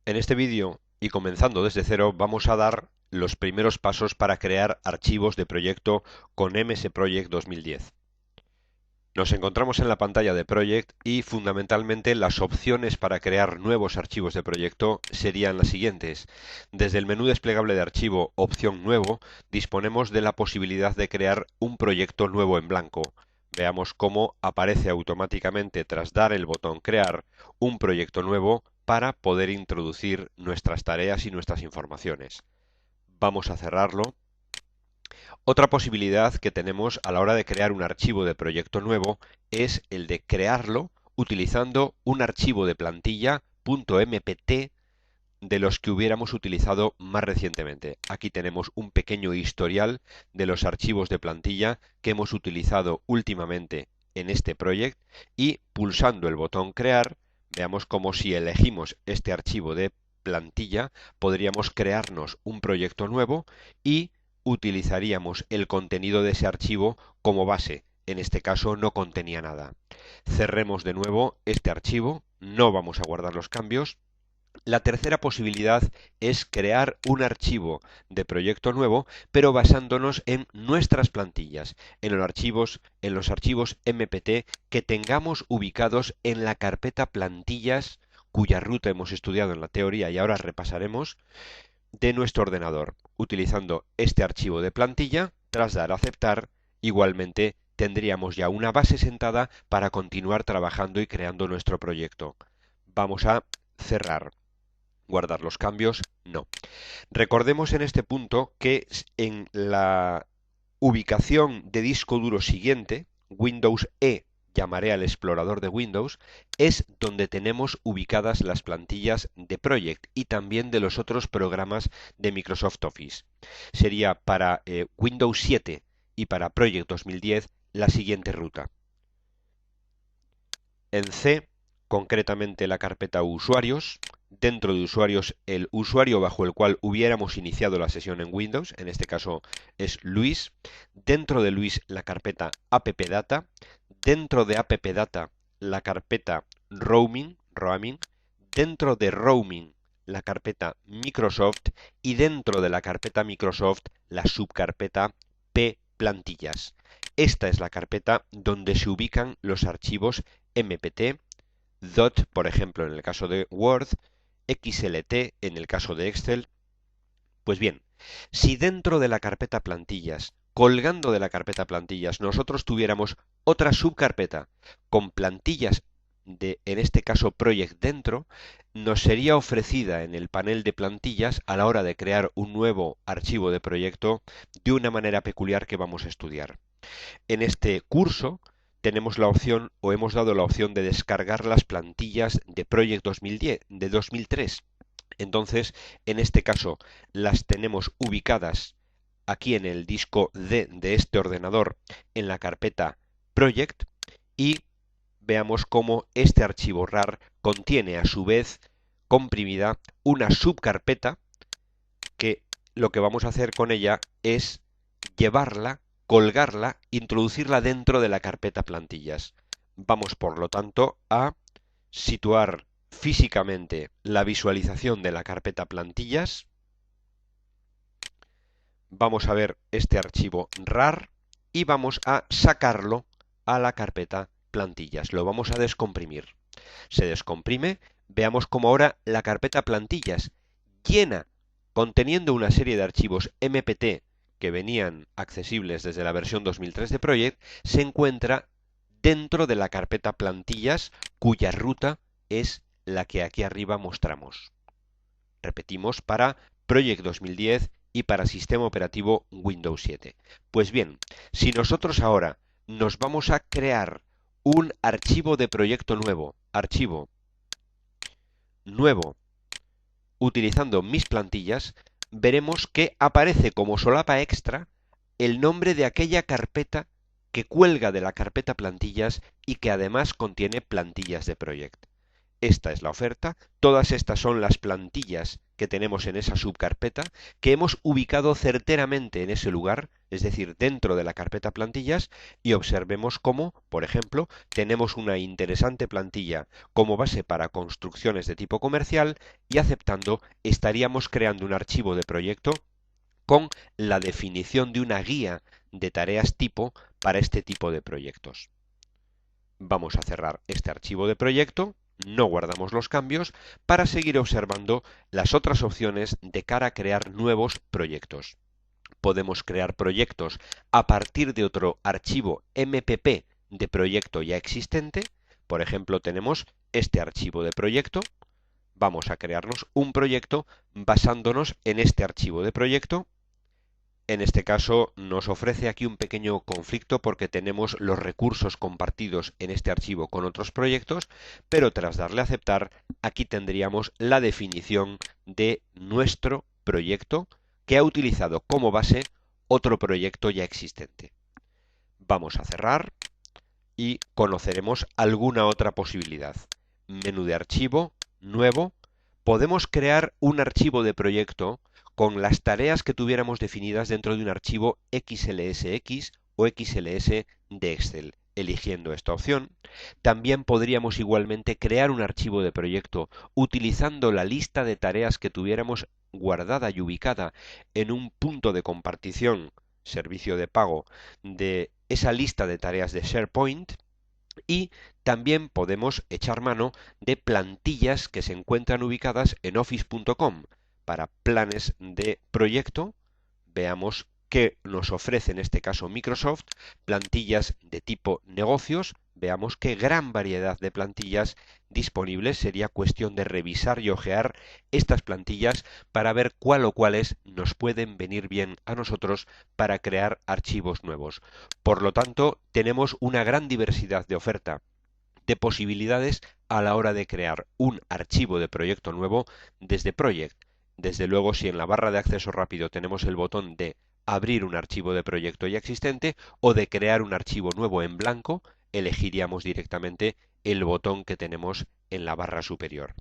En este vídeo, y comenzando desde cero, vamos a dar los primeros pasos para crear archivos de proyecto con MS Project 2010. Nos encontramos en la pantalla de Project y fundamentalmente las opciones para crear nuevos archivos de proyecto serían las siguientes. Desde el menú desplegable de archivo, opción nuevo, disponemos de la posibilidad de crear un proyecto nuevo en blanco. Veamos cómo aparece automáticamente tras dar el botón crear un proyecto nuevo para poder introducir nuestras tareas y nuestras informaciones. Vamos a cerrarlo. Otra posibilidad que tenemos a la hora de crear un archivo de proyecto nuevo es el de crearlo utilizando un archivo de plantilla .mpt de los que hubiéramos utilizado más recientemente. Aquí tenemos un pequeño historial de los archivos de plantilla que hemos utilizado últimamente en este proyecto y pulsando el botón crear, veamos como si elegimos este archivo de plantilla, podríamos crearnos un proyecto nuevo y utilizaríamos el contenido de ese archivo como base. En este caso no contenía nada. Cerremos de nuevo este archivo, no vamos a guardar los cambios. La tercera posibilidad es crear un archivo de proyecto nuevo, pero basándonos en nuestras plantillas, en los archivos MPT que tengamos ubicados en la carpeta plantillas cuya ruta hemos estudiado en la teoría y ahora repasaremos de nuestro ordenador. Utilizando este archivo de plantilla, tras dar a aceptar, igualmente tendríamos ya una base sentada para continuar trabajando y creando nuestro proyecto. Vamos a cerrar. ¿Guardar los cambios? No. Recordemos en este punto que en la ubicación de disco duro siguiente, Windows E, llamaré al explorador de Windows, es donde tenemos ubicadas las plantillas de Project y también de los otros programas de Microsoft Office. Sería para Windows 7 y para Project 2010 la siguiente ruta. En C, concretamente la carpeta usuarios, dentro de usuarios el usuario bajo el cual hubiéramos iniciado la sesión en Windows, en este caso es Luis, dentro de Luis la carpeta appdata, dentro de appdata la carpeta roaming, dentro de roaming la carpeta Microsoft y dentro de la carpeta Microsoft la subcarpeta P plantillas. Esta es la carpeta donde se ubican los archivos MPT, DOT, por ejemplo, en el caso de Word, XLT en el caso de Excel. Pues bien, si dentro de la carpeta plantillas, colgando de la carpeta plantillas, nosotros tuviéramos otra subcarpeta con plantillas de, en este caso, Project dentro, nos sería ofrecida en el panel de plantillas a la hora de crear un nuevo archivo de proyecto de una manera peculiar que vamos a estudiar. En este curso tenemos la opción o hemos dado la opción de descargar las plantillas de Project 2010, de 2003. Entonces, en este caso, las tenemos ubicadas aquí en el disco D de este ordenador en la carpeta Project y veamos cómo este archivo RAR contiene a su vez comprimida una subcarpeta que lo que vamos a hacer con ella es llevarla, colgarla, introducirla dentro de la carpeta plantillas. Vamos, por lo tanto, a situar físicamente la visualización de la carpeta plantillas. Vamos a ver este archivo RAR y vamos a sacarlo a la carpeta plantillas. Lo vamos a descomprimir. Se descomprime. Veamos cómo ahora la carpeta plantillas llena, conteniendo una serie de archivos MPT que venían accesibles desde la versión 2003 de Project, se encuentra dentro de la carpeta plantillas cuya ruta es la que aquí arriba mostramos. Repetimos para Project 2010 y para sistema operativo Windows 7. Pues bien, si nosotros ahora nos vamos a crear un archivo de proyecto nuevo, utilizando mis plantillas, veremos que aparece como solapa extra el nombre de aquella carpeta que cuelga de la carpeta plantillas y que además contiene plantillas de Project. Esta es la oferta, todas estas son las plantillas que tenemos en esa subcarpeta, que hemos ubicado certeramente en ese lugar, es decir, dentro de la carpeta plantillas, y observemos cómo, por ejemplo, tenemos una interesante plantilla como base para construcciones de tipo comercial y aceptando estaríamos creando un archivo de proyecto con la definición de una guía de tareas tipo para este tipo de proyectos. Vamos a cerrar este archivo de proyecto, no guardamos los cambios, para seguir observando las otras opciones de cara a crear nuevos proyectos. Podemos crear proyectos a partir de otro archivo MPP de proyecto ya existente. Por ejemplo, tenemos este archivo de proyecto. Vamos a crearnos un proyecto basándonos en este archivo de proyecto. En este caso nos ofrece aquí un pequeño conflicto porque tenemos los recursos compartidos en este archivo con otros proyectos, pero tras darle a aceptar, aquí tendríamos la definición de nuestro proyecto que ha utilizado como base otro proyecto ya existente. Vamos a cerrar y conoceremos alguna otra posibilidad. Menú de archivo, nuevo. Podemos crear un archivo de proyecto con las tareas que tuviéramos definidas dentro de un archivo XLSX o XLS de Excel. Eligiendo esta opción, también podríamos igualmente crear un archivo de proyecto utilizando la lista de tareas que tuviéramos guardada y ubicada en un punto de compartición, servicio de pago, de esa lista de tareas de SharePoint. Y también podemos echar mano de plantillas que se encuentran ubicadas en office.com. Para planes de proyecto, veamos qué nos ofrece en este caso Microsoft, plantillas de tipo negocios, veamos qué gran variedad de plantillas disponibles, sería cuestión de revisar y ojear estas plantillas para ver cuál o cuáles nos pueden venir bien a nosotros para crear archivos nuevos. Por lo tanto, tenemos una gran diversidad de oferta de posibilidades a la hora de crear un archivo de proyecto nuevo desde Project. Desde luego, si en la barra de acceso rápido tenemos el botón de abrir un archivo de proyecto ya existente o de crear un archivo nuevo en blanco, elegiríamos directamente el botón que tenemos en la barra superior.